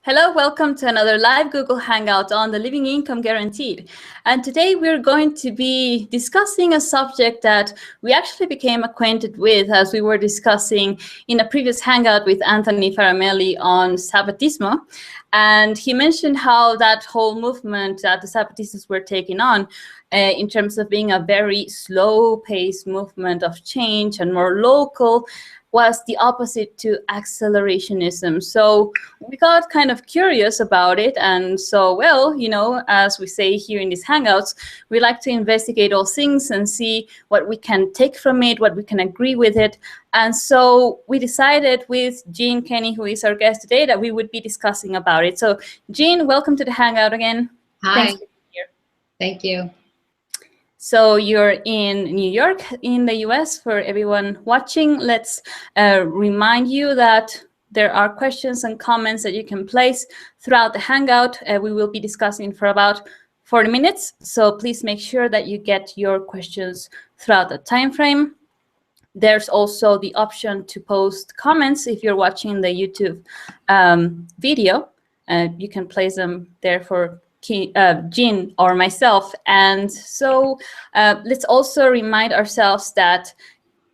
Hello, welcome to another live Google Hangout on the Living Income Guaranteed. And today we're going to be discussing a subject that we actually became acquainted with as we were discussing in a previous Hangout with Anthony Faramelli on Zapatismo. And he mentioned how that whole movement that the Zapatistas were taking on in terms of being a very slow-paced movement of change and more local was the opposite to accelerationism. So we got kind of curious about it. And so, well, you know, as we say here in these Hangouts, we like to investigate all things and see what we can take from it, what we can agree with it. And so we decided with Jeanne Kenny, who is our guest today, that we would be discussing about it. So Jeanne, welcome to the Hangout again. Hi. Thanks for being here. Thank you. So you're in New York, in the US. For everyone watching, let's remind you that there are questions and comments that you can place throughout the Hangout. We will be discussing for about 40 minutes. So please make sure that you get your questions throughout the time frame. There's also the option to post comments if you're watching the YouTube video. You can place them there for Jeanne or myself. And so let's also remind ourselves that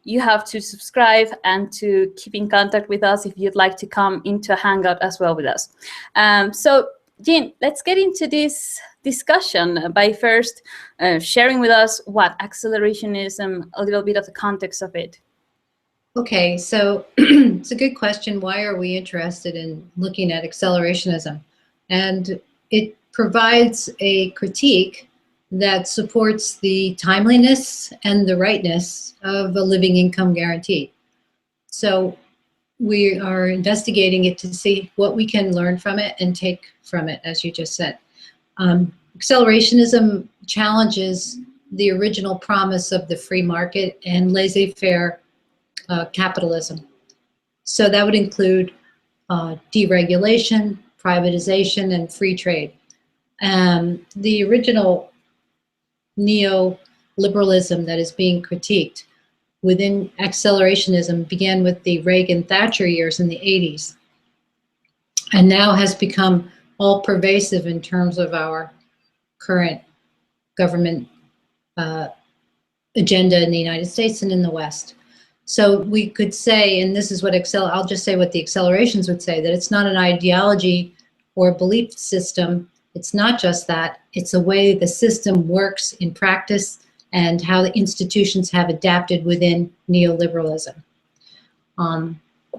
you have to subscribe and to keep in contact with us if you'd like to come into a Hangout as well with us. So Jeanne, let's get into this discussion by first sharing with us what accelerationism, a little bit of the context of it. Okay, so it's a good question. Why are we interested in looking at accelerationism? And it provides a critique that supports the timeliness and the rightness of a living income guarantee. So we are investigating it to see what we can learn from it and take from it, as you just said. Accelerationism challenges the original promise of the free market and laissez-faire capitalism. So that would include deregulation, privatization, and free trade. The original neoliberalism that is being critiqued within accelerationism began with the Reagan-Thatcher years in the 80s, and now has become all pervasive in terms of our current government agenda in the United States and in the West. So we could say, and this is what I'll just say what the accelerations would say, that it's not an ideology or a belief system. It's not just that, it's a way the system works in practice and how the institutions have adapted within neoliberalism.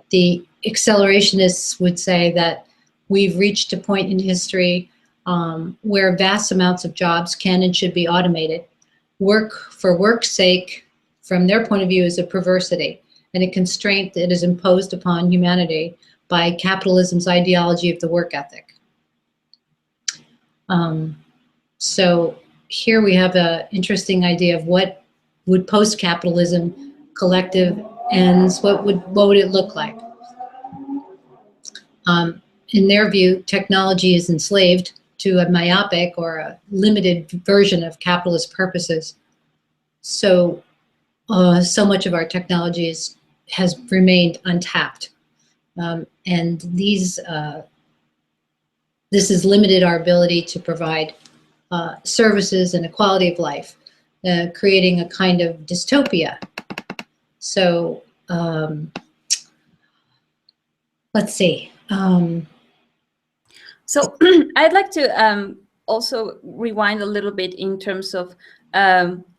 The accelerationists would say that we've reached a point in history where vast amounts of jobs can and should be automated. Work for work's sake, from their point of view, is a perversity and a constraint that is imposed upon humanity by capitalism's ideology of the work ethic. So here we have an interesting idea of what would post-capitalism collective ends, what would it look like? In their view, technology is enslaved to a myopic or a limited version of capitalist purposes. So much of our technology has remained untapped. And this has limited our ability to provide services and a quality of life, creating a kind of dystopia. So let's see. So I'd like to also rewind a little bit in terms of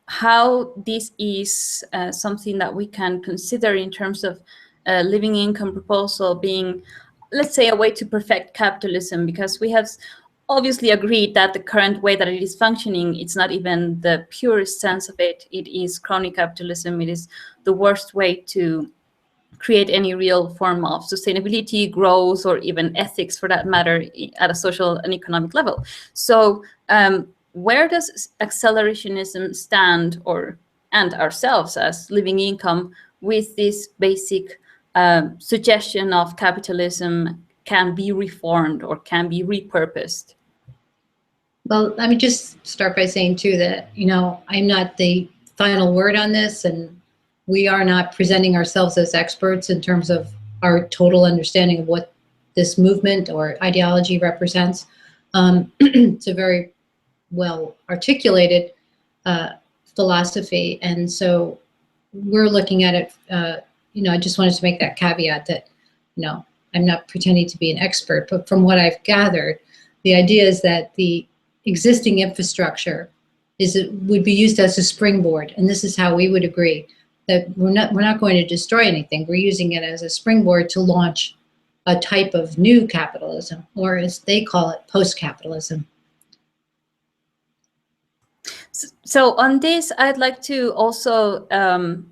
how this is something that we can consider in terms of living income proposal being, let's say, a way to perfect capitalism, because we have obviously agreed that the current way that it is functioning, it's not even the purest sense of it. It is crony capitalism. It is the worst way to create any real form of sustainability, growth, or even ethics, for that matter, at a social and economic level. So where does accelerationism stand, and ourselves as living income, with this basic suggestion of capitalism can be reformed or can be repurposed? Well, let me just start by saying too that, you know, I'm not the final word on this, and we are not presenting ourselves as experts in terms of our total understanding of what this movement or ideology represents. It's a very well articulated philosophy, and so we're looking at it. I just wanted to make that caveat that, I'm not pretending to be an expert, but from what I've gathered, the idea is that the existing infrastructure would be used as a springboard, and this is how we would agree that we're not going to destroy anything. We're using it as a springboard to launch a type of new capitalism, or as they call it, post-capitalism. So on this, I'd like to also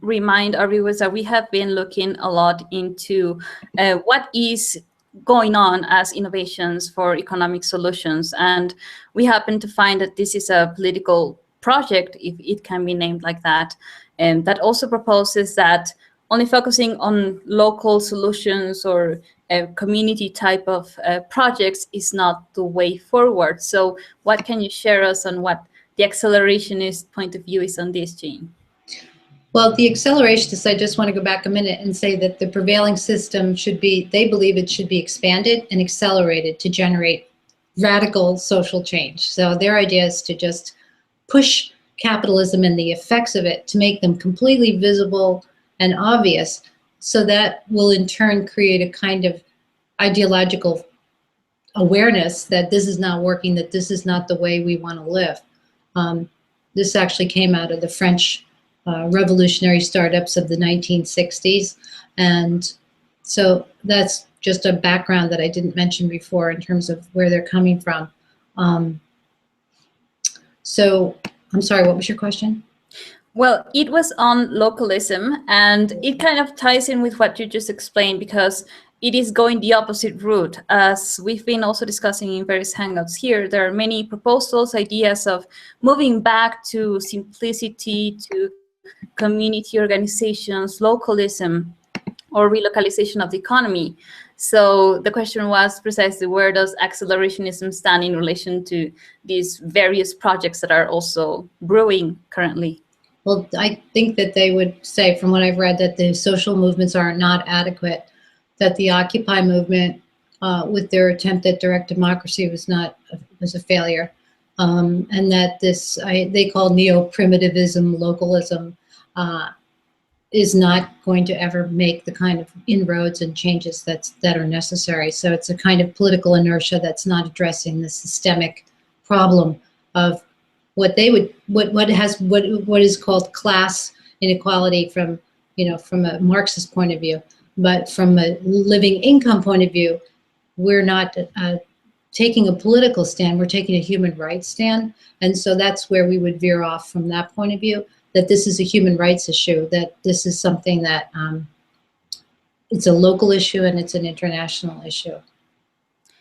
remind our viewers that we have been looking a lot into what is going on as innovations for economic solutions. And we happen to find that this is a political project, if it can be named like that, and that also proposes that only focusing on local solutions or community type of projects is not the way forward. So what can you share us on what the accelerationist point of view is on this, Jeanne? Well, the accelerationists, I just want to go back a minute and say that the prevailing system they believe it should be expanded and accelerated to generate radical social change. So their idea is to just push capitalism and the effects of it to make them completely visible and obvious, so that will in turn create a kind of ideological awareness that this is not working, that this is not the way we want to live. This actually came out of the French revolutionary startups of the 1960s. And so that's just a background that I didn't mention before in terms of where they're coming from. So I'm sorry, what was your question? Well, it was on localism, and it kind of ties in with what you just explained, because it is going the opposite route. As we've been also discussing in various hangouts here, there are many proposals, ideas of moving back to simplicity, to community organizations, localism, or relocalization of the economy. So the question was precisely, where does accelerationism stand in relation to these various projects that are also brewing currently? Well, I think that they would say, from what I've read, that the social movements are not adequate, that the Occupy movement, with their attempt at direct democracy, was a failure, and that they call neo-primitivism, localism, is not going to ever make the kind of inroads and changes that are necessary. So it's a kind of political inertia that's not addressing the systemic problem of what is called class inequality from a Marxist point of view. But from a living income point of view, we're not taking a political stand, we're taking a human rights stand. And so that's where we would veer off from that point of view, that this is a human rights issue, that this is something that it's a local issue and it's an international issue.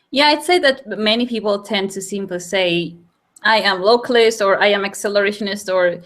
Yeah, I'd say that many people tend to simply say, I am localist, or I am accelerationist, or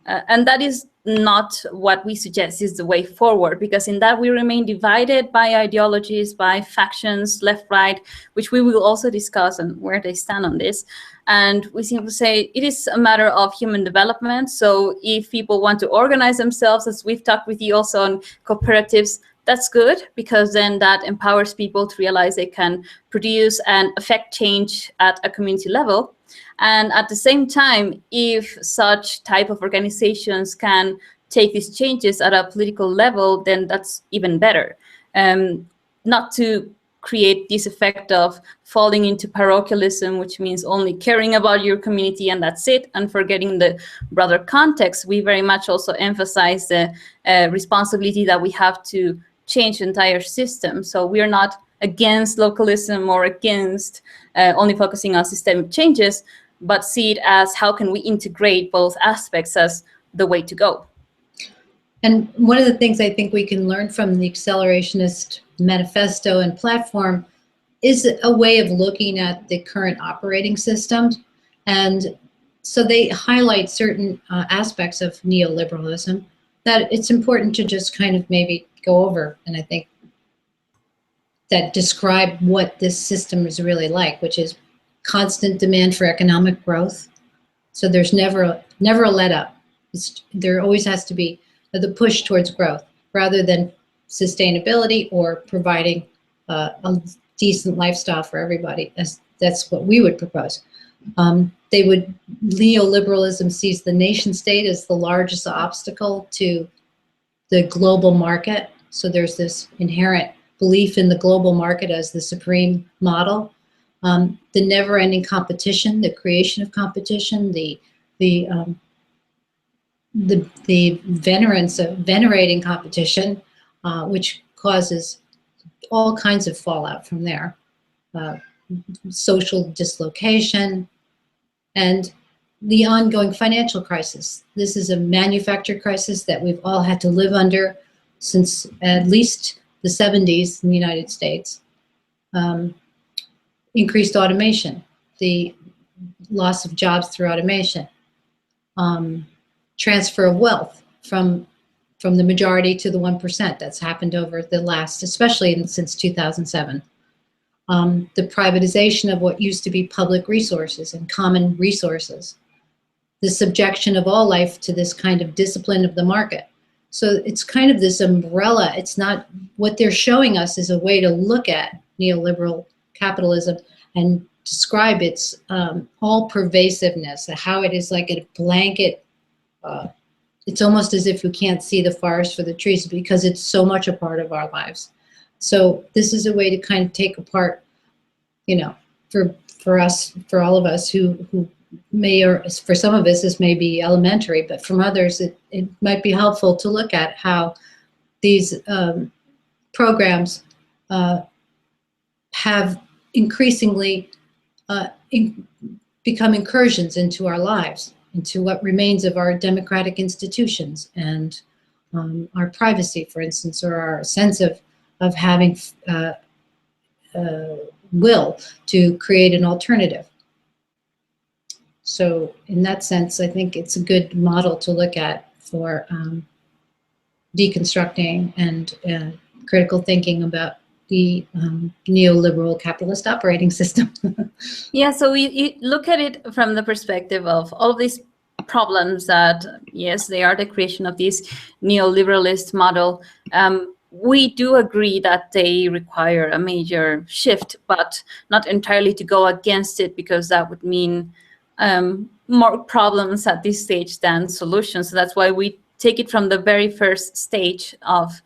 and that is not what we suggest is the way forward, because in that we remain divided by ideologies, by factions, left, right, which we will also discuss and where they stand on this. And we simply say it is a matter of human development. So if people want to organize themselves, as we've talked with you also on cooperatives, that's good, because then that empowers people to realize they can produce and affect change at a community level. And at the same time, if such type of organizations can take these changes at a political level, then that's even better. Not to create this effect of falling into parochialism, which means only caring about your community and that's it, and forgetting the broader context. We very much also emphasize the responsibility that we have to change the entire system. So we are not against localism or against only focusing on systemic changes, but see it as how can we integrate both aspects as the way to go. And one of the things I think we can learn from the Accelerationist Manifesto and platform is a way of looking at the current operating system. And so they highlight certain aspects of neoliberalism that it's important to just kind of maybe go over, and I think that describe what this system is really like, which is constant demand for economic growth. So there's never a let up. There always has to be the push towards growth rather than sustainability or providing a decent lifestyle for everybody. That's what we would propose. Neoliberalism sees the nation state as the largest obstacle to the global market. So there's this inherent belief in the global market as the supreme model. The never-ending competition, the creation of competition, the venerating competition, which causes all kinds of fallout from there. Social dislocation, and the ongoing financial crisis. This is a manufactured crisis that we've all had to live under since at least the 70s in the United States. Increased automation, the loss of jobs through automation, transfer of wealth from the majority to the 1%. That's happened over the last, especially since 2007. The privatization of what used to be public resources and common resources. The subjection of all life to this kind of discipline of the market. So it's kind of this umbrella. It's not, what they're showing us is a way to look at neoliberal capitalism and describe its all pervasiveness, how it is like a blanket. It's almost as if we can't see the forest for the trees because it's so much a part of our lives. So this is a way to kind of take apart, you know, for us, for all of us who may, or for some of us, this may be elementary, but from others, it might be helpful to look at how these programs have increasingly become incursions into our lives, into what remains of our democratic institutions and our privacy, for instance, or our sense of having will to create an alternative. So in that sense, I think it's a good model to look at for deconstructing and critical thinking about the neoliberal capitalist operating system. Yeah, so we look at it from the perspective of all of these problems that, yes, they are the creation of this neoliberalist model. We do agree that they require a major shift, but not entirely to go against it, because that would mean more problems at this stage than solutions. So that's why we take it from the very first stage of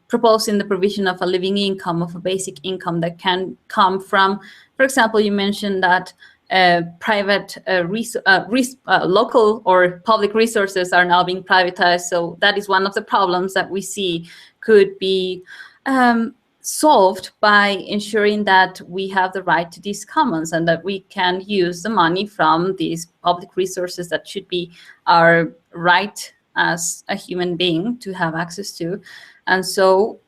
proposing the provision of a living income, of a basic income that can come from, for example, you mentioned that private local or public resources are now being privatized. So that is one of the problems that we see could be solved by ensuring that we have the right to these commons and that we can use the money from these public resources that should be our right as a human being to have access to. And so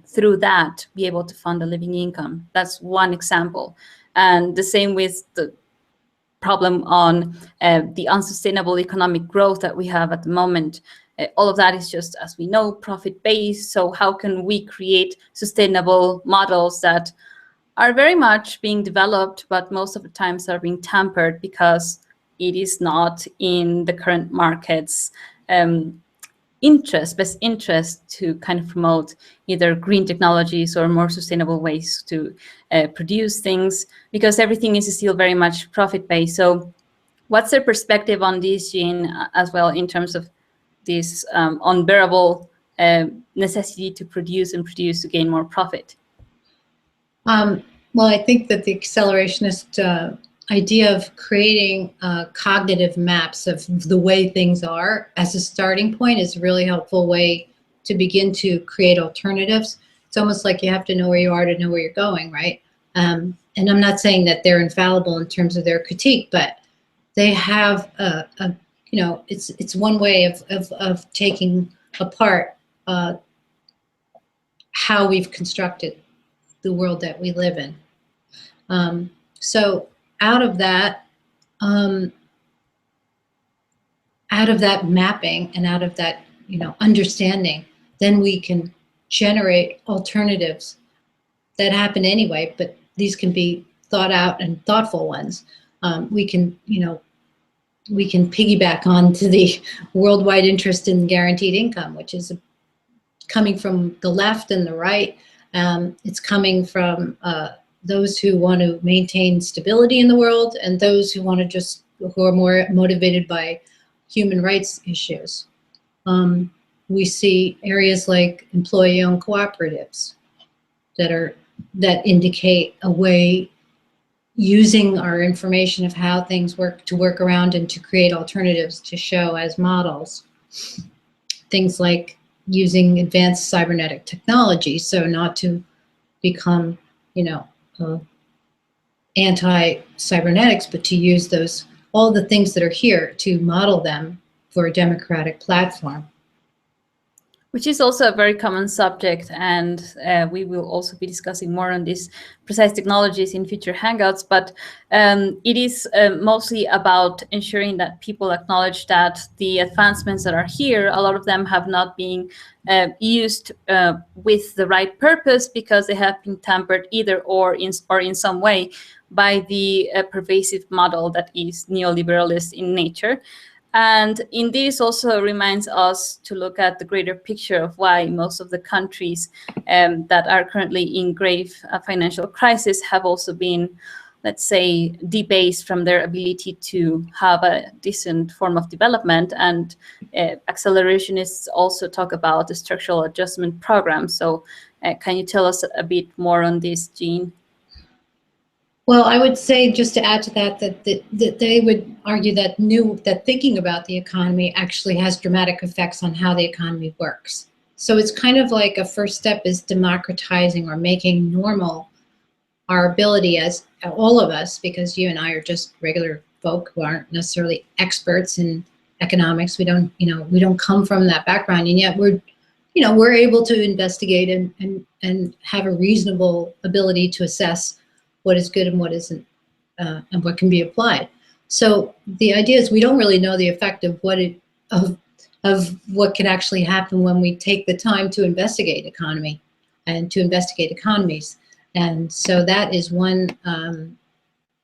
through that, be able to fund a living income. That's one example. And the same with the problem on the unsustainable economic growth that we have at the moment. All of that is just, as we know, profit-based. So how can we create sustainable models that are very much being developed, but most of the times are being tampered because it is not in the current market's best interest to kind of promote either green technologies or more sustainable ways to produce things, because everything is still very much profit-based. So what's their perspective on this, Jeanne, as well, in terms of this unbearable necessity to produce to gain more profit? Well, I think that the accelerationist idea of creating cognitive maps of the way things are as a starting point is a really helpful way to begin to create alternatives. It's almost like you have to know where you are to know where you're going, right? And I'm not saying that they're infallible in terms of their critique, but they have you know, it's one way of taking apart how we've constructed the world that we live in. So out of that mapping and out of that, you know, understanding, then we can generate alternatives that happen anyway, but these can be thought out and thoughtful ones. We can, you know, we can piggyback onto the worldwide interest in guaranteed income, which is coming from the left and the right, It's coming from those who want to maintain stability in the world and those who want to who are more motivated by human rights issues. We see areas like employee-owned cooperatives that indicate a way using our information of how things work to work around and to create alternatives to show as models. Things like using advanced cybernetic technology, so not to become, anti-cybernetics, but to use all the things that are here to model them for a democratic platform. Which is also a very common subject, and we will also be discussing more on these precise technologies in future Hangouts, but it is mostly about ensuring that people acknowledge that the advancements that are here, a lot of them have not been used with the right purpose because they have been tampered either or in some way by the pervasive model that is neoliberalist in nature. And in this also reminds us to look at the greater picture of why most of the countries that are currently in grave financial crisis have also been, let's say, debased from their ability to have a decent form of development. And accelerationists also talk about the structural adjustment program. So can you tell us a bit more on this, Jeanne? Well, I would say, just to add to that they would argue that thinking about the economy actually has dramatic effects on how the economy works. So it's kind of like a first step is democratizing or making normal our ability, as all of us, because you and I are just regular folk who aren't necessarily experts in economics. We don't come from that background, and yet we're able to investigate and have a reasonable ability to assess what is good and what isn't, and what can be applied. So the idea is we don't really know the effect of what can actually happen when we take the time to investigate economy and to investigate economies. And so that is one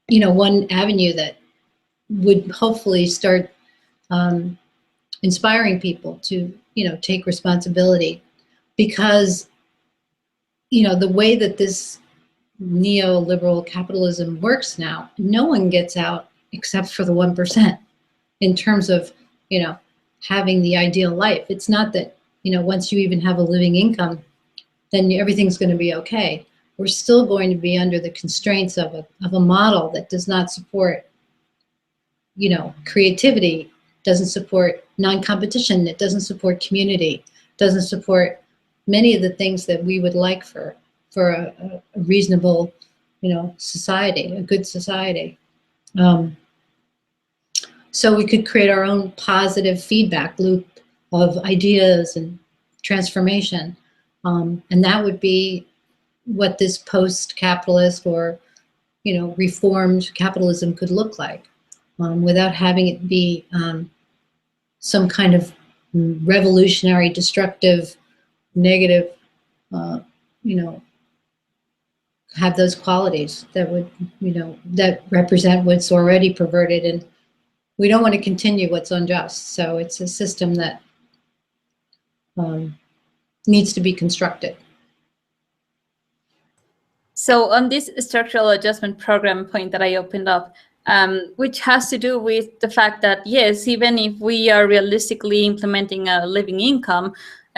avenue that would hopefully start inspiring people to take responsibility, because the way that this neoliberal capitalism works now, no one gets out except for the 1% in terms of, having the ideal life. It's not that, once you even have a living income, then everything's going to be okay. We're still going to be under the constraints of a model that does not support, creativity, doesn't support non-competition, it doesn't support community, doesn't support many of the things that we would like for a reasonable, society, a good society. So we could create our own positive feedback loop of ideas and transformation. And that would be what this post-capitalist or, reformed capitalism could look like, without having it be some kind of revolutionary, destructive, negative, have those qualities that would, that represent what's already perverted, and we don't want to continue what's unjust. So it's a system that needs to be constructed. So on this structural adjustment program point that I opened up, which has to do with the fact that, yes, even if we are realistically implementing a living income,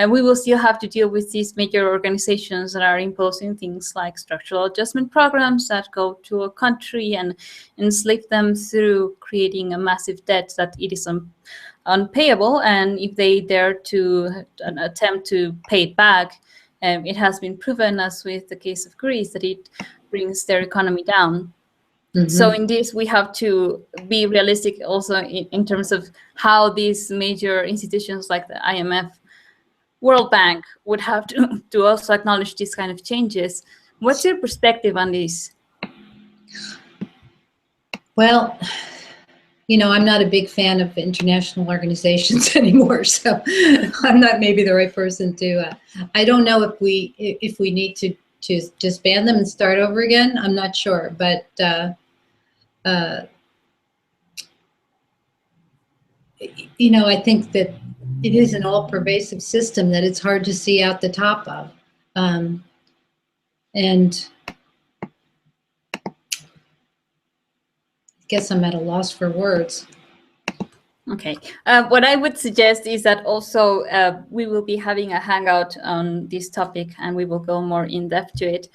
we will still have to deal with these major organizations that are imposing things like structural adjustment programs that go to a country and enslave them through creating a massive debt that it is unpayable. And if they dare to attempt to pay it back, it has been proven, as with the case of Greece, that it brings their economy down. Mm-hmm. So in this, we have to be realistic also in terms of how these major institutions like the IMF, World Bank would have to also acknowledge these kind of changes. What's your perspective on this? Well, I'm not a big fan of international organizations anymore, so I'm not maybe the right person to. I don't know if we need to disband them and start over again. I'm not sure, but I think that it is an all-pervasive system that it's hard to see out the top of. And I guess I'm at a loss for words. Okay. What I would suggest is that also we will be having a hangout on this topic, and we will go more in depth to it,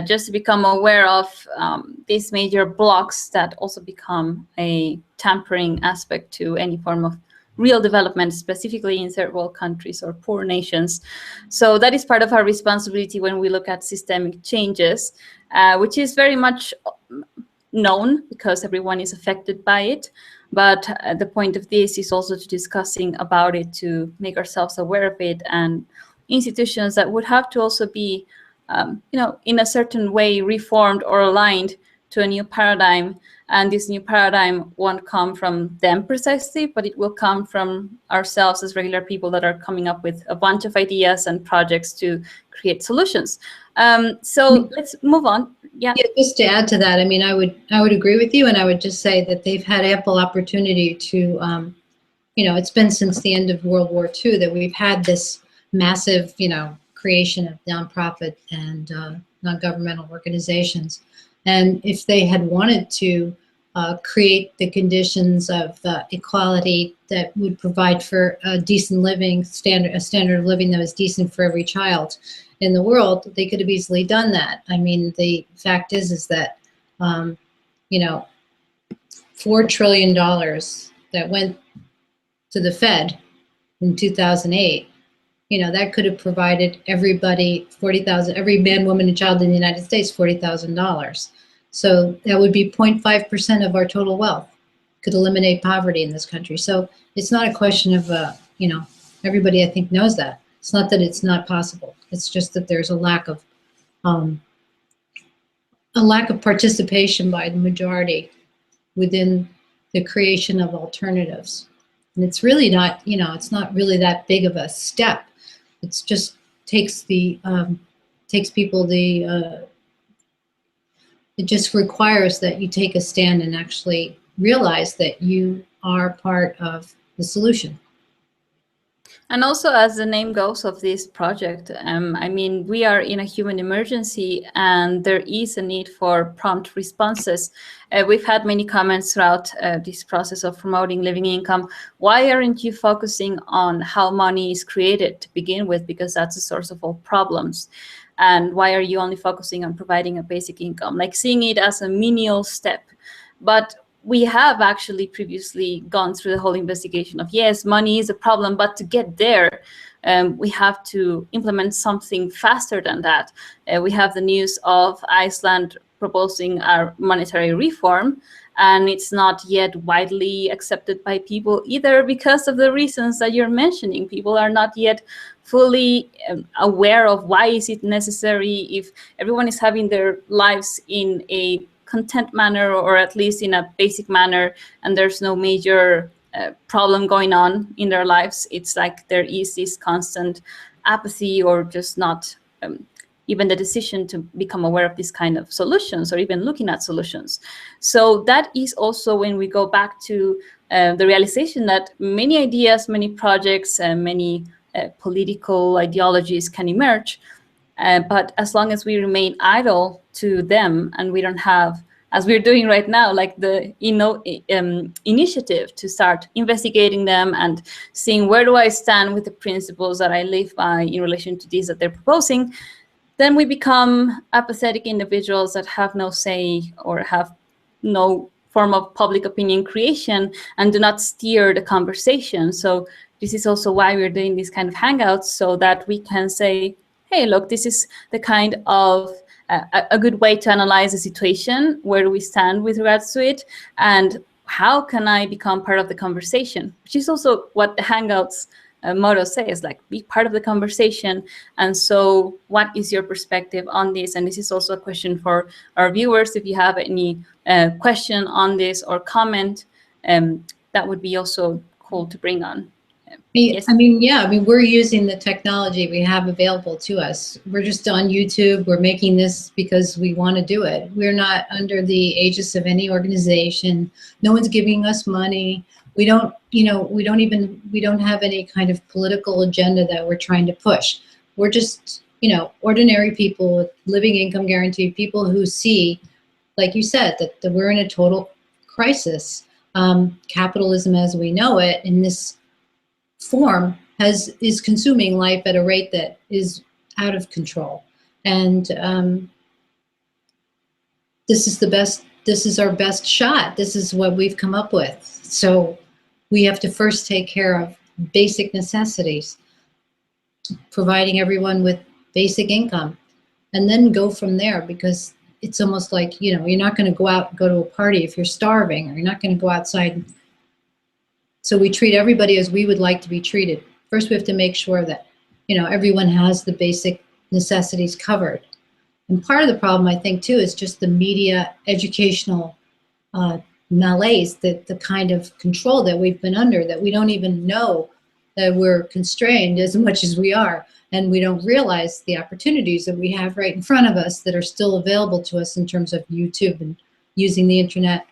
just to become aware of these major blocks that also become a tampering aspect to any form of real development, specifically in third world countries or poor nations. So that is part of our responsibility when we look at systemic changes, which is very much known because everyone is affected by it. But the point of this is also to discussing about it, to make ourselves aware of it, and institutions that would have to also be, in a certain way reformed or aligned to a new paradigm. And this new paradigm won't come from them precisely, but it will come from ourselves as regular people that are coming up with a bunch of ideas and projects to create solutions. So let's move on. Yeah. Just to add to that, I mean, I would agree with you, and I would just say that they've had ample opportunity to, it's been since the end of World War II that we've had this massive, creation of nonprofit and non-governmental organizations. And if they had wanted to create the conditions of equality that would provide for a decent living standard, a standard of living that was decent for every child in the world, they could have easily done that. I mean, the fact is that, $4 trillion that went to the Fed in 2008, that could have provided everybody every man, woman, and child in the United States, $40,000. So that would be 0.5% of our total wealth. Could eliminate poverty in this country. So it's not a question of, everybody I think knows that. It's not that it's not possible. It's just that there's a lack of participation by the majority within the creation of alternatives. And it's really not, it's not really that big of a step. It's just takes people it just requires that you take a stand and actually realize that you are part of the solution. And also, as the name goes of this project, I mean, we are in a human emergency, and there is a need for prompt responses. We've had many comments throughout this process of promoting living income. Why aren't you focusing on how money is created to begin with? Because that's the source of all problems. And why are you only focusing on providing a basic income? Like seeing it as a menial step. But we have actually previously gone through the whole investigation of, yes, money is a problem, but to get there, we have to implement something faster than that. We have the news of Iceland proposing a monetary reform, and it's not yet widely accepted by people either because of the reasons that you're mentioning. People are not yet fully aware of why is it necessary if everyone is having their lives in a content manner, or at least in a basic manner, and there's no major problem going on in their lives. It's like there is this constant apathy, or just not even the decision to become aware of this kind of solutions, or even looking at solutions. So that is also when we go back to the realization that many ideas, many projects, many political ideologies can emerge. But as long as we remain idle to them, and we don't have, as we're doing right now, like the initiative to start investigating them and seeing where do I stand with the principles that I live by in relation to these that they're proposing, then we become apathetic individuals that have no say or have no form of public opinion creation and do not steer the conversation. So this is also why we're doing these kind of hangouts, so that we can say, hey, look, this is the kind of a good way to analyze the situation. Where do we stand with regards to it? And how can I become part of the conversation? Which is also what the Hangouts motto says, like, be part of the conversation. And so what is your perspective on this? And this is also a question for our viewers. If you have any question on this or comment, that would be also cool to bring on. Yes. I mean, we're using the technology we have available to us. We're just on YouTube. We're making this because we want to do it. We're not under the aegis of any organization. No one's giving us money. We don't have any kind of political agenda that we're trying to push. We're just, ordinary people with living income guarantee, people who see, like you said, that we're in a total crisis. Capitalism as we know it in this form is consuming life at a rate that is out of control. And this is our best shot. This is what we've come up with. So we have to first take care of basic necessities, providing everyone with basic income, and then go from there, because it's almost like, you're not going to go out and go to a party if you're starving, or you're not going to go outside. So we treat everybody as we would like to be treated. First, we have to make sure that, everyone has the basic necessities covered. And part of the problem, I think, too, is just the media educational malaise, the kind of control that we've been under, that we don't even know that we're constrained as much as we are. And we don't realize the opportunities that we have right in front of us that are still available to us in terms of YouTube and using the internet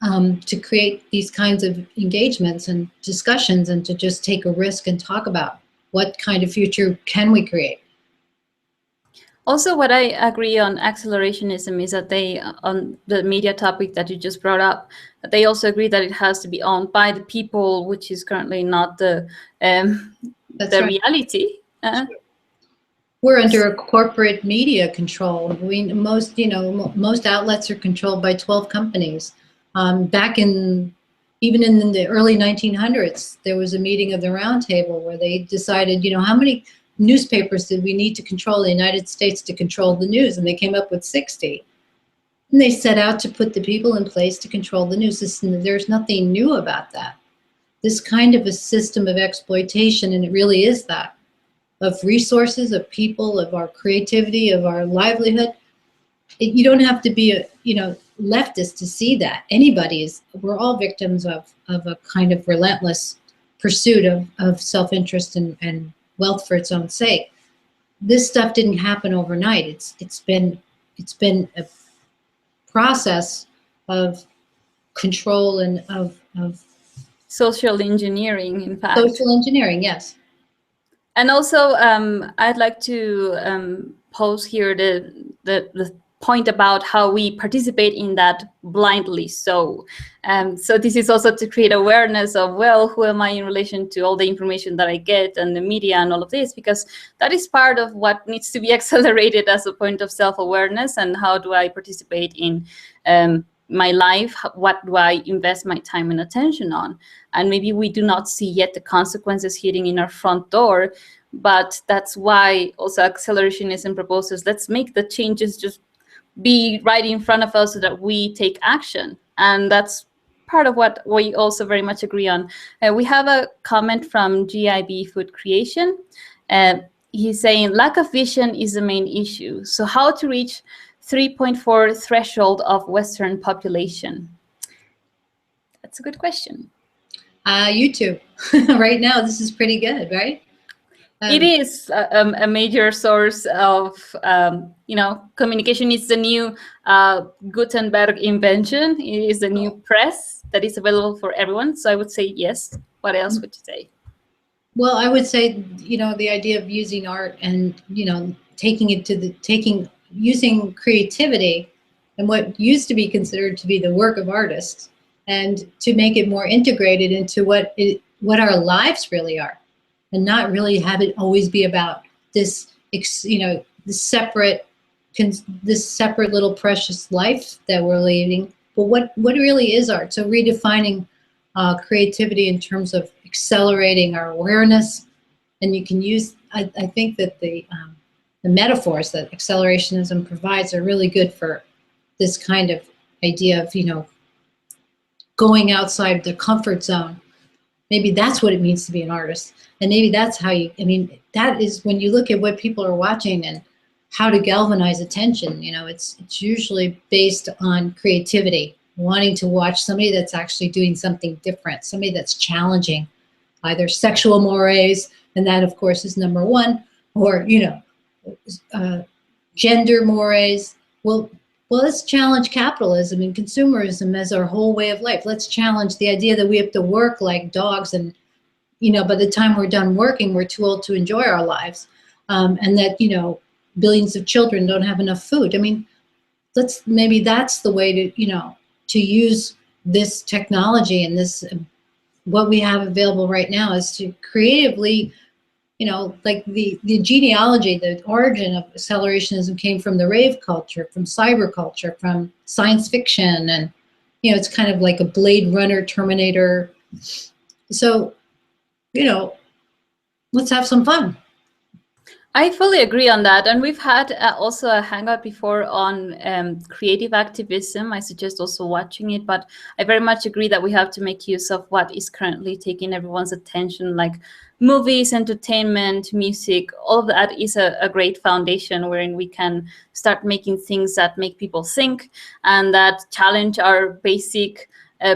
to create these kinds of engagements and discussions, and to just take a risk and talk about what kind of future can we create. Also, what I agree on accelerationism is that they, on the media topic that you just brought up, they also agree that it has to be owned by the people, which is currently not the reality. We're under a corporate media control. Most outlets are controlled by 12 companies. Even in the early 1900s, there was a meeting of the Round Table where they decided, how many newspapers did we need to control in the United States to control the news? And they came up with 60. And they set out to put the people in place to control the news. There's nothing new about that. This kind of a system of exploitation, and it really is that, of resources, of people, of our creativity, of our livelihood. You don't have to be a leftist to see that. We're all victims of a kind of relentless pursuit of self-interest and wealth for its own sake. This stuff didn't happen overnight. It's been a process of control and of social engineering, in fact. Social engineering, yes. And also, I'd like to pose here the point about how we participate in that blindly. So this is also to create awareness of, well, who am I in relation to all the information that I get and the media and all of this, because that is part of what needs to be accelerated as a point of self-awareness. And how do I participate in my life? What do I invest my time and attention on? And maybe we do not see yet the consequences hitting in our front door, but that's why also accelerationism proposes, let's make the changes just be right in front of us so that we take action. And that's part of what we also very much agree on. We have a comment from GIB Food Creation. He's saying, lack of vision is the main issue. So how to reach 3.4 threshold of Western population? That's a good question. YouTube. Right now, this is pretty good, right? It is a major source of, communication. It's the new Gutenberg invention. It is the new press that is available for everyone. So I would say yes. What else would you say? Well, I would say, the idea of using art and, using creativity and what used to be considered to be the work of artists, and to make it more integrated into what our lives really are. And not really have it always be about this, this separate little precious life that we're leading. But what really is art? So redefining creativity in terms of accelerating our awareness. And you can use, I think that the metaphors that accelerationism provides are really good for this kind of idea of, going outside the comfort zone. Maybe that's what it means to be an artist. And maybe that's how that is when you look at what people are watching and how to galvanize attention. It's usually based on creativity, wanting to watch somebody that's actually doing something different, somebody that's challenging either sexual mores, and that of course is number one, or, gender mores. Well, let's challenge capitalism and consumerism as our whole way of life. Let's challenge the idea that we have to work like dogs, and by the time we're done working, we're too old to enjoy our lives. and that, you know, billions of children don't have enough food. I mean, maybe that's the way to, you know, to use this technology and this, what we have available right now, is to creatively, you know, like the genealogy, the origin of accelerationism came from the rave culture, from cyber culture, from science fiction. And, you know, it's kind of like a Blade Runner, Terminator. So, you know, let's have some fun. I fully agree on that. And we've had also a hangout before on creative activism. I suggest also watching it, but I very much agree that we have to make use of what is currently taking everyone's attention, like movies, entertainment, music. All of that is a great foundation wherein we can start making things that make people think and that challenge our basic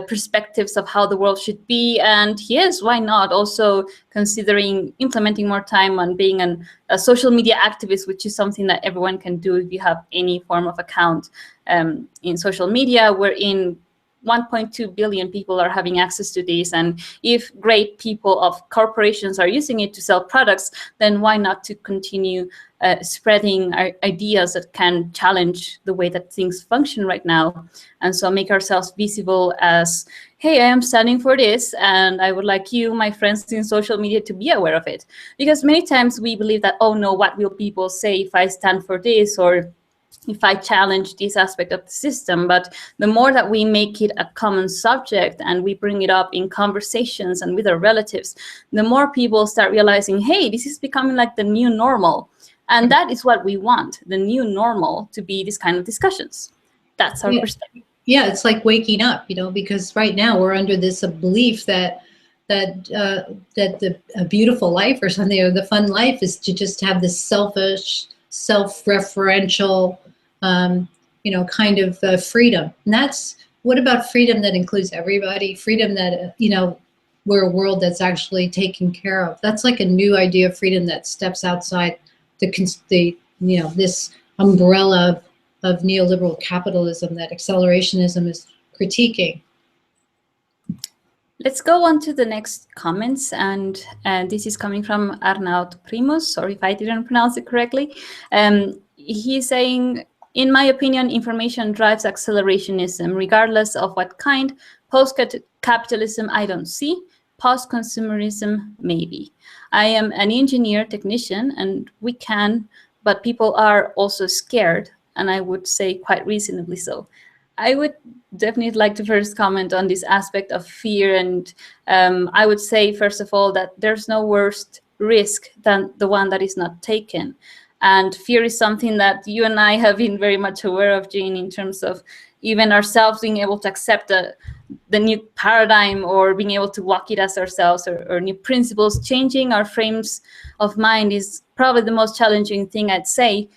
perspectives of how the world should be. And yes, why not also considering implementing more time on being a social media activist, which is something that everyone can do if you have any form of account in social media. We're in 1.2 billion people are having access to this. And if great people of corporations are using it to sell products, then why not to continue spreading our ideas that can challenge the way that things function right now. And so make ourselves visible as, hey, I am standing for this, and I would like you, my friends in social media, to be aware of it. Because many times we believe that, oh no, what will people say if I stand for this, or if I challenge this aspect of the system. But the more that we make it a common subject and we bring it up in conversations and with our relatives, the more people start realizing, hey, this is becoming like the new normal. And that is what we want, the new normal, to be this kind of discussions. That's our perspective. Yeah, it's like waking up, you know, because right now we're under this belief that a beautiful life or something, or the fun life, is to just have this selfish, self-referential, you know, kind of freedom. And that's, what about freedom that includes everybody? Freedom that, you know, we're a world that's actually taken care of. That's like a new idea of freedom that steps outside the you know, this umbrella of neoliberal capitalism that accelerationism is critiquing. Let's go on to the next comments, and this is coming from Arnaud Primus. Sorry if I didn't pronounce it correctly. He's saying, in my opinion, information drives accelerationism, regardless of what kind. Post-capitalism, I don't see. Post-consumerism, maybe. I am an engineer technician, and we can, but people are also scared, and I would say quite reasonably so. I would definitely like to first comment on this aspect of fear. And I would say, first of all, that there's no worse risk than the one that is not taken. And fear is something that you and I have been very much aware of, Jeanne, in terms of even ourselves being able to accept the new paradigm, or being able to walk it as ourselves, or new principles. Changing our frames of mind is probably the most challenging thing, I'd say.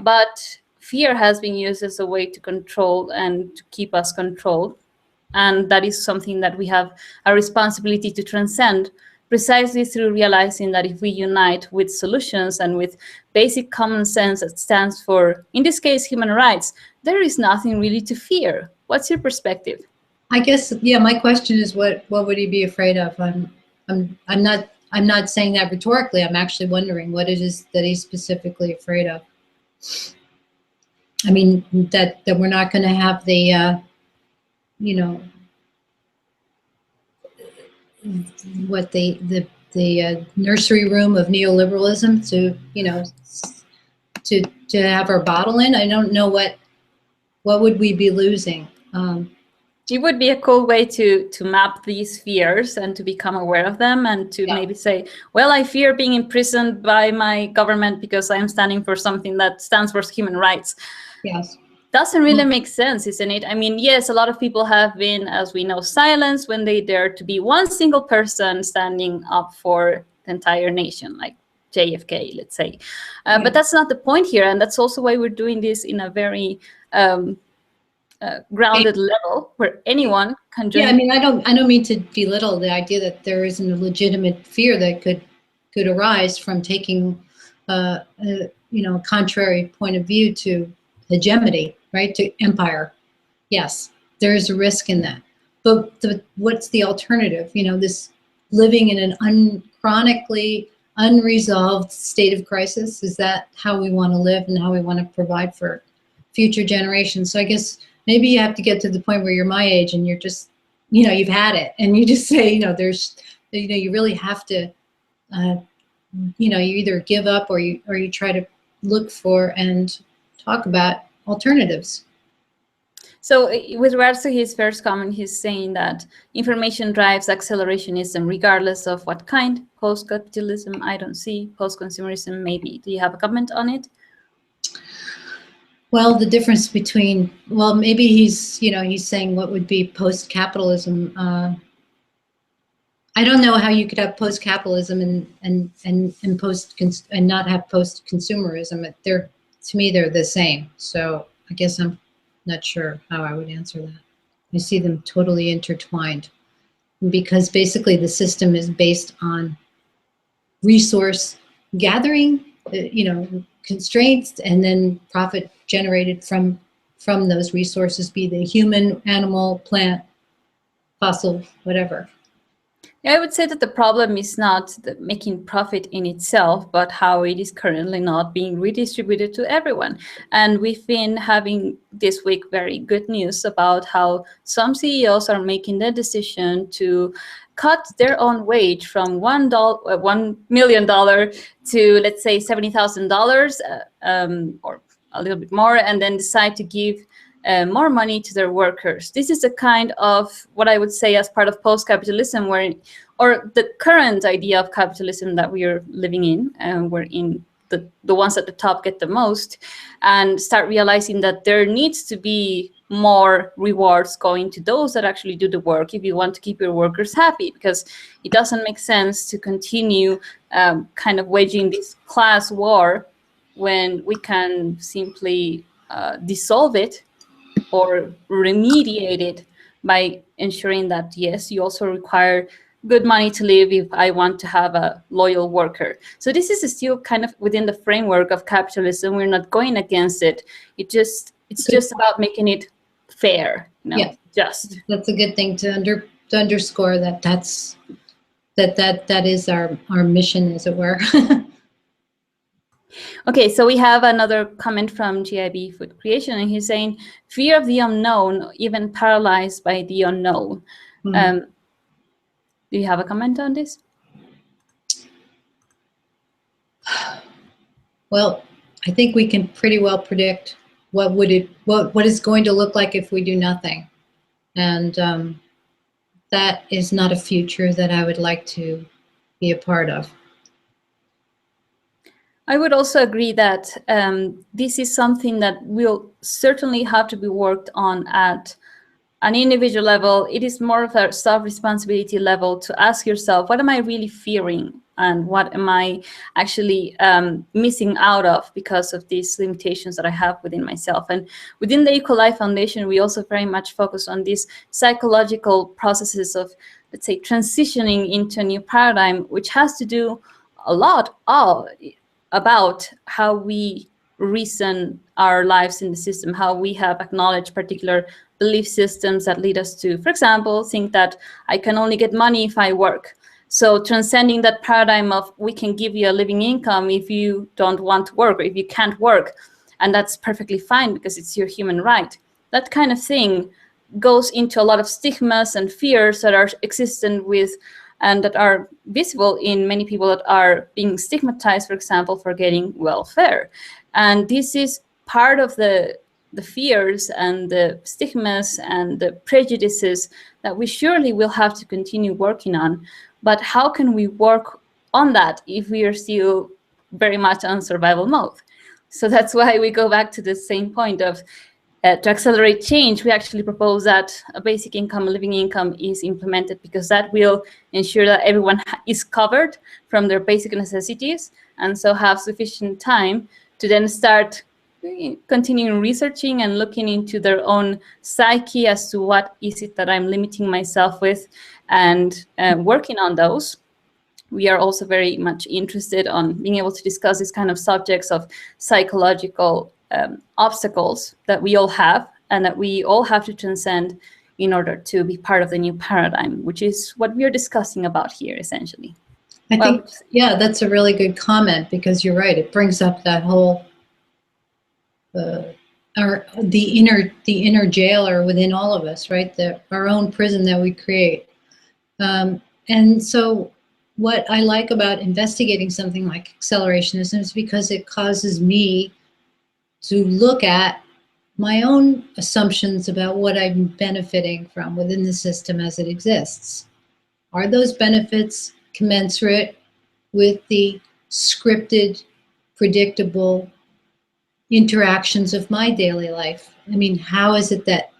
But fear has been used as a way to control and to keep us controlled. And that is something that we have a responsibility to transcend, precisely through realizing that if we unite with solutions and with basic common sense that stands for, in this case, human rights, there is nothing really to fear. What's your perspective? I guess, yeah, my question is, what would he be afraid of? I'm not saying that rhetorically. I'm actually wondering what it is that he's specifically afraid of. I mean, that we're not going to have the, you know, what the nursery room of neoliberalism to, you know, to have our bottle in. I don't know what would we be losing. It would be a cool way to map these fears and to become aware of them, and to maybe say, well, I fear being imprisoned by my government because I'm standing for something that stands for human rights. Yes. Doesn't really make sense, isn't it? I mean, yes, a lot of people have been, as we know, silenced when they dare to be one single person standing up for the entire nation, like JFK, let's say. But that's not the point here, and that's also why we're doing this in a very grounded level where anyone can join. Yeah, I mean, I don't mean to belittle the idea that there isn't a legitimate fear that could arise from taking you know, a contrary point of view to hegemony, right, to empire. Yes, there is a risk in that. But what's the alternative? You know, this living in an chronically unresolved state of crisis? Is that how we want to live and how we want to provide for future generations? So I guess maybe you have to get to the point where you're my age and you're just, you've had it, and you just say, you really have to, you either give up or you try to look for and talk about alternatives. So with regards to his first comment, he's saying that information drives accelerationism regardless of what kind. Post-capitalism, I don't see. Post-consumerism, maybe. Do you have a comment on it? Well, the difference between, maybe he's saying what would be post-capitalism. I don't know how you could have post-capitalism and not have post-consumerism. To me, they're the same. So I guess I'm not sure how I would answer that. I see them totally intertwined, because basically the system is based on resource gathering, constraints, and then profit generated from those resources, be they human, animal, plant, fossil, whatever. Yeah, I would say that the problem is not making profit in itself, but how it is currently not being redistributed to everyone. And we've been having this week very good news about how some CEOs are making the decision to cut their own wage from $1 million to, let's say, $70,000 or a little bit more, and then decide to give more money to their workers. This is a kind of what I would say as part of post-capitalism, or the current idea of capitalism that we are living in, and we're in the ones at the top get the most, and start realizing that there needs to be more rewards going to those that actually do the work if you want to keep your workers happy, because it doesn't make sense to continue kind of waging this class war when we can simply dissolve it or remediate it by ensuring that, yes, you also require good money to live if I want to have a loyal worker. So this is still kind of within the framework of capitalism. We're not going against it. It's just about making it fair, Yeah. Just. That's a good thing to underscore that is our mission, as it were. Okay, so we have another comment from GIB Food Creation, and he's saying, fear of the unknown, even paralyzed by the unknown. Mm-hmm. Do you have a comment on this? Well, I think we can pretty well predict what is going to look like if we do nothing. And that is not a future that I would like to be a part of. I would also agree that this is something that will certainly have to be worked on at an individual level. It is more of a self-responsibility level to ask yourself, what am I really fearing? And what am I actually missing out of because of these limitations that I have within myself? And within the Eco-Life Foundation, we also very much focus on these psychological processes of, let's say, transitioning into a new paradigm, which has to do a lot about how we reason our lives in the system, how we have acknowledged particular belief systems that lead us to, for example, think that I can only get money if I work. So transcending that paradigm of we can give you a living income if you don't want to work or if you can't work, and that's perfectly fine because it's your human right. That kind of thing goes into a lot of stigmas and fears that are existent with and that are visible in many people that are being stigmatized, for example, for getting welfare. And this is part of the fears and the stigmas and the prejudices that we surely will have to continue working on. But how can we work on that if we are still very much on survival mode? So that's why we go back to the same point of to accelerate change, we actually propose that a basic income, a living income is implemented, because that will ensure that everyone is covered from their basic necessities, and so have sufficient time to then start continuing researching and looking into their own psyche as to what is it that I'm limiting myself with, and working on those. We are also very much interested on being able to discuss these kind of subjects of psychological obstacles that we all have and that we all have to transcend in order to be part of the new paradigm, which is what we are discussing about here, essentially. I Well, think, yeah, that's a really good comment, because you're right. It brings up that whole the inner jailer within all of us, right? Our own prison that we create. And so, what I like about investigating something like accelerationism is because it causes me to look at my own assumptions about what I'm benefiting from within the system as it exists. Are those benefits commensurate with the scripted, predictable interactions of my daily life? I mean, how is it that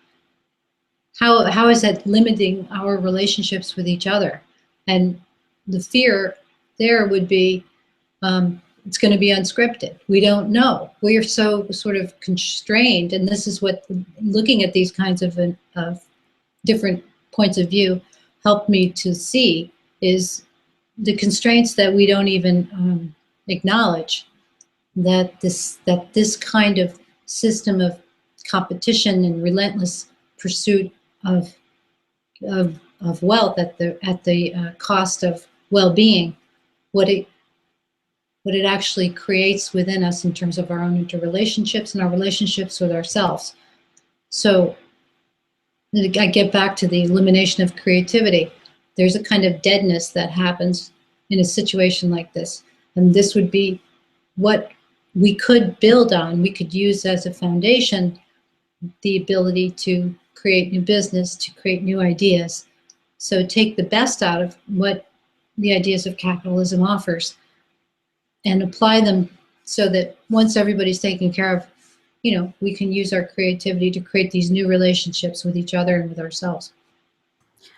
how is that limiting our relationships with each other? And the fear there would be, it's going to be unscripted. We don't know. We are so sort of constrained, and this is what looking at these kinds of different points of view helped me to see, is the constraints that we don't even acknowledge. That this kind of system of competition and relentless pursuit of wealth at the cost of well-being, what it actually creates within us in terms of our own interrelationships and our relationships with ourselves. So I get back to the elimination of creativity. There's a kind of deadness that happens in a situation like this, and this would be what we could build on. We could use as a foundation the ability to create new business, to create new ideas. So take the best out of what the ideas of capitalism offers and apply them, so that once everybody's taken care of, we can use our creativity to create these new relationships with each other and with ourselves.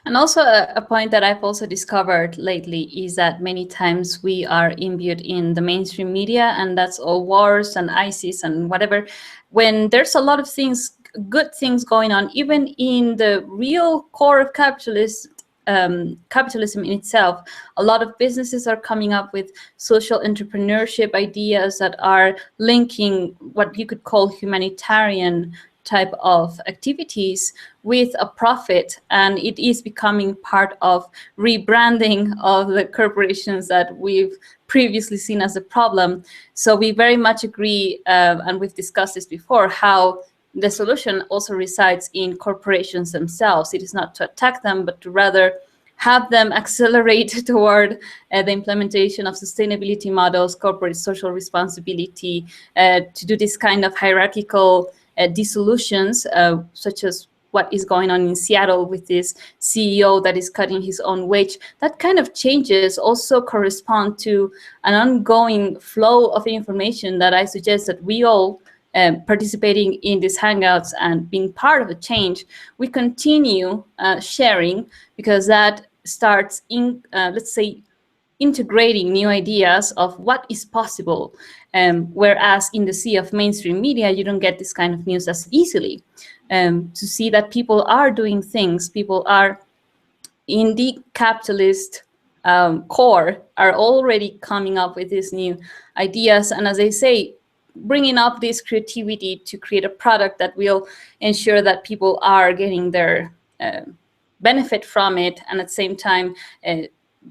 And also a point that I've also discovered lately is that many times we are imbued in the mainstream media, and that's all wars and ISIS and whatever, when there's a lot of things, good things going on, even in the real core of capitalism in itself. A lot of businesses are coming up with social entrepreneurship ideas that are linking what you could call humanitarian type of activities with a profit, and it is becoming part of rebranding of the corporations that we've previously seen as a problem. So we very much agree, and we've discussed this before, how the solution also resides in corporations themselves. It is not to attack them, but to rather have them accelerate toward the implementation of sustainability models, corporate social responsibility, to do this kind of hierarchical dissolutions, such as what is going on in Seattle with this CEO that is cutting his own wage. That kind of changes also correspond to an ongoing flow of information that I suggest that we all, participating in these hangouts and being part of a change, we continue sharing, because that starts in, let's say, integrating new ideas of what is possible. Whereas in the sea of mainstream media, you don't get this kind of news as easily. To see that people are doing things, people are in the capitalist core, are already coming up with these new ideas. And as I say, bringing up this creativity to create a product that will ensure that people are getting their benefit from it, and at the same time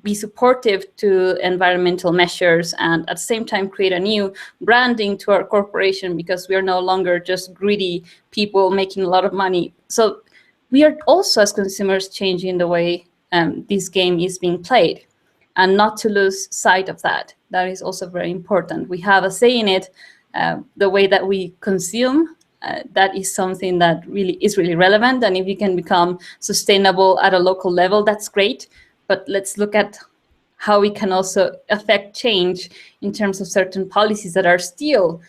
be supportive to environmental measures, and at the same time create a new branding to our corporation, because we are no longer just greedy people making a lot of money. So we are also, as consumers, changing the way this game is being played, and not to lose sight of that. That is also very important. We have a say in it. The way that we consume, that is something that is really relevant. And if you can become sustainable at a local level, that's great. But let's look at how we can also affect change in terms of certain policies that are still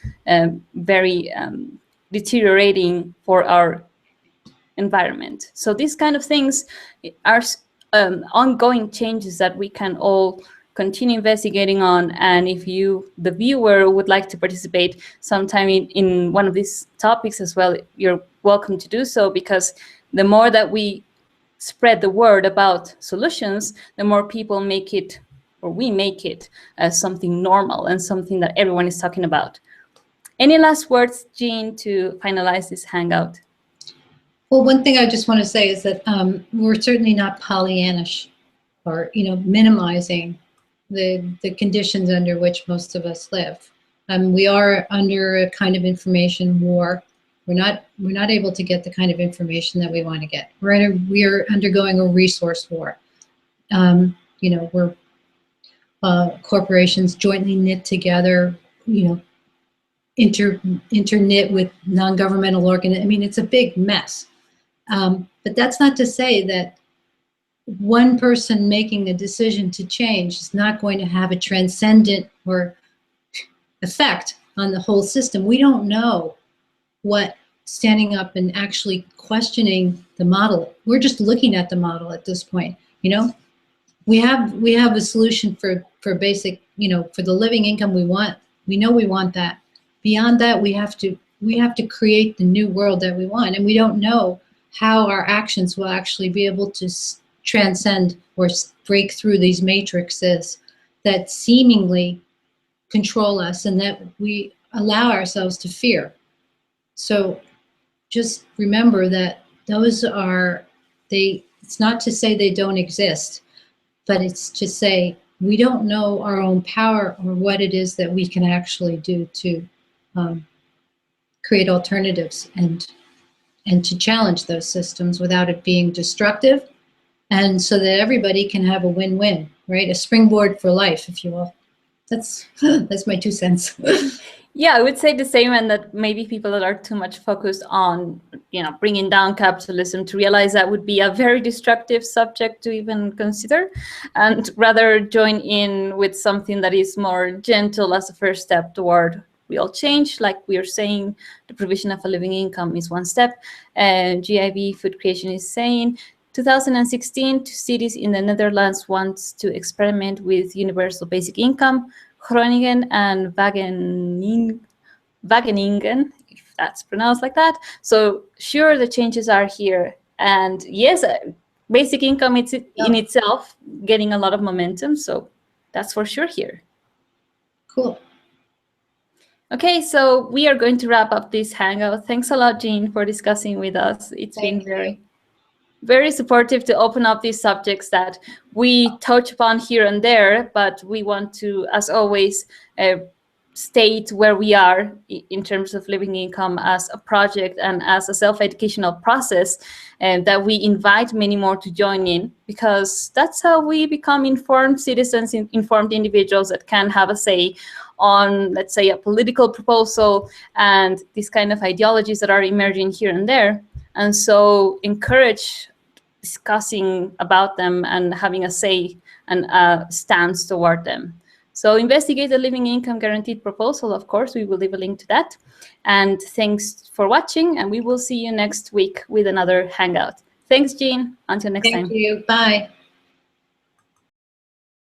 very deteriorating for our environment. So these kind of things are ongoing changes that we can all continue investigating on. And if you, the viewer, would like to participate sometime in one of these topics as well, you're welcome to do so, because the more that we spread the word about solutions, the more people make it, or we make it, as something normal and something that everyone is talking about. Any last words, Jeanne, to finalize this hangout? Well, one thing I just want to say is that we're certainly not Pollyannish, or minimizing the conditions under which most of us live. We are under a kind of information war. We're not able to get the kind of information that we want to get. We are undergoing a resource war. We're corporations jointly knit together, interknit with non-governmental organizations. I mean, it's a big mess. But that's not to say that one person making a decision to change is not going to have a transcendent or effect on the whole system. We don't know what standing up and actually questioning the model. We're just looking at the model at this point. We have a solution for basic, for the living income we want. We know we want that. Beyond that, we have to create the new world that we want, and we don't know how our actions will actually be able to transcend or break through these matrices that seemingly control us and that we allow ourselves to fear. So just remember that it's not to say they don't exist, but it's to say we don't know our own power or what it is that we can actually do to create alternatives and to challenge those systems without it being destructive, and so that everybody can have a win-win, right? A springboard for life, if you will. That's my 2 cents. Yeah, I would say the same, and that maybe people that are too much focused on, bringing down capitalism to realize that would be a very destructive subject to even consider, and rather join in with something that is more gentle as a first step toward real change. Like we are saying, the provision of a living income is one step. GIB Food Creation is saying, 2016, 2 cities in the Netherlands wants to experiment with universal basic income. Groningen and Wageningen, if that's pronounced like that. So sure, the changes are here. And yes, basic income it's in itself getting a lot of momentum. So that's for sure here. Cool. Okay, so we are going to wrap up this hangout. Thanks a lot, Jeanne, for discussing with us. It's been very supportive to open up these subjects that we touch upon here and there, but we want to, as always, state where we are in terms of living income as a project and as a self-educational process, and that we invite many more to join in, because that's how we become informed citizens, informed individuals that can have a say on, let's say, a political proposal and these kind of ideologies that are emerging here and there. And so encourage discussing about them and having a say and a stance toward them. So investigate the living income guaranteed proposal. Of course, we will leave a link to that. And thanks for watching, and we will see you next week with another hangout. Thanks, Jeanne. Until next time. Thank you. Bye.